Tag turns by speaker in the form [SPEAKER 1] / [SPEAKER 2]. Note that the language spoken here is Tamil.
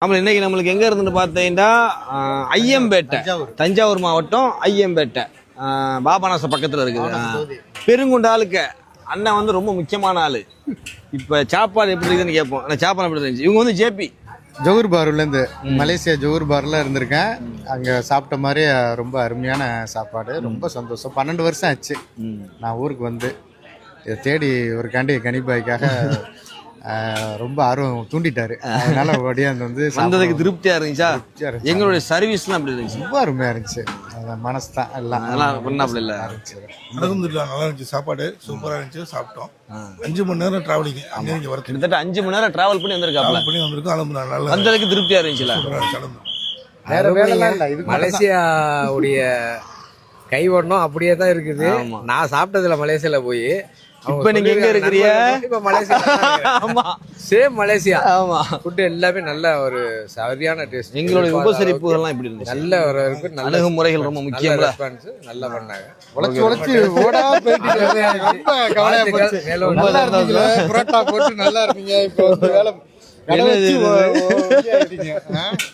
[SPEAKER 1] நம்ம இன்னைக்கு நம்மளுக்கு எங்க இருந்துன்னு பார்த்தீங்கன்னா ஐயம்பேட்டை, தஞ்சாவூர் மாவட்டம் ஐயம்பேட்டை பாபநாசம் பக்கத்துல இருக்குது. பெருங்குண்டாளுக்கு அண்ணன் வந்து ரொம்ப முக்கியமான ஆளு. இப்ப சாப்பாடு எப்படி இருக்குதுன்னு கேட்போம். சாப்பாடு எப்படி இருந்துச்சு? இவங்க வந்து ஜேபி
[SPEAKER 2] ஜோகூர் பார்லேருந்து மலேசியா ஜோகூர் பார்ல இருந்திருக்கேன். அங்கே சாப்பிட்ட மாதிரி ரொம்ப அருமையான சாப்பாடு, ரொம்ப சந்தோஷம். 12 வருஷம் ஆச்சு நான் ஊருக்கு வந்து. இதை தேடி ஒரு கனிபாய்க்காக ரொம்ப ஆர்வம் தூண்டிட்டாரு. அதனால ஒடியாந்து வந்து
[SPEAKER 1] வந்ததுக்கு திருப்தியா இருந்துச்சா? எங்களுடைய சர்வீஸ்லாம் அப்படி இருந்துச்சு,
[SPEAKER 2] ரொம்ப அருமையா இருந்துச்சு. மனசு தான் எல்லாம்
[SPEAKER 1] பண்ணாப்புல இல்லை.
[SPEAKER 3] நல்லா இருந்துச்சு, சாப்பாடு சூப்பராக இருந்துச்சு. சாப்பிட்டோம். 5 மணி நேரம் டிராவலிங் அங்கே இங்கே வர
[SPEAKER 1] கிட்டத்தட்ட 5 மணி நேரம் டிராவல் பண்ணி வந்திருக்காப்ல.
[SPEAKER 3] பண்ணி வந்திருக்கோம். அலம்பு நல்லா
[SPEAKER 1] வந்ததுக்கு திருப்தியா இருந்துச்சுல.
[SPEAKER 2] வேற வேலைலாம் இல்லை. இது
[SPEAKER 4] மலேசியாவுடைய கைவண்ணம் அப்படியே தான் இருக்குது. நான் சாப்பிட்டதுல மலேசியால போய்
[SPEAKER 1] இப்ப நீங்க எங்க இருக்கிறீங்க?
[SPEAKER 4] இப்ப மலேசியா.
[SPEAKER 1] ஆமா,
[SPEAKER 4] சேம் மலேசியா.
[SPEAKER 1] ஆமா,
[SPEAKER 4] ஃபுட் எல்லாமே நல்ல ஒரு சரியான டேஸ்ட்.
[SPEAKER 1] எங்களுடைய உபசரிப்புகள்லாம் இப்படி இருந்துச்சு.
[SPEAKER 4] நல்ல ஒரு
[SPEAKER 1] அணுகுமுறைகள் ரொம்ப முக்கியம்.
[SPEAKER 4] ரெஸ்பான்ஸ் நல்லா பண்ணாங்க.
[SPEAKER 2] ஓடா போயிட்டு ரொம்ப கவலையா போச்சு. புரோட்டா போட்டு நல்லா இருந்தீங்க. இப்போ வேலை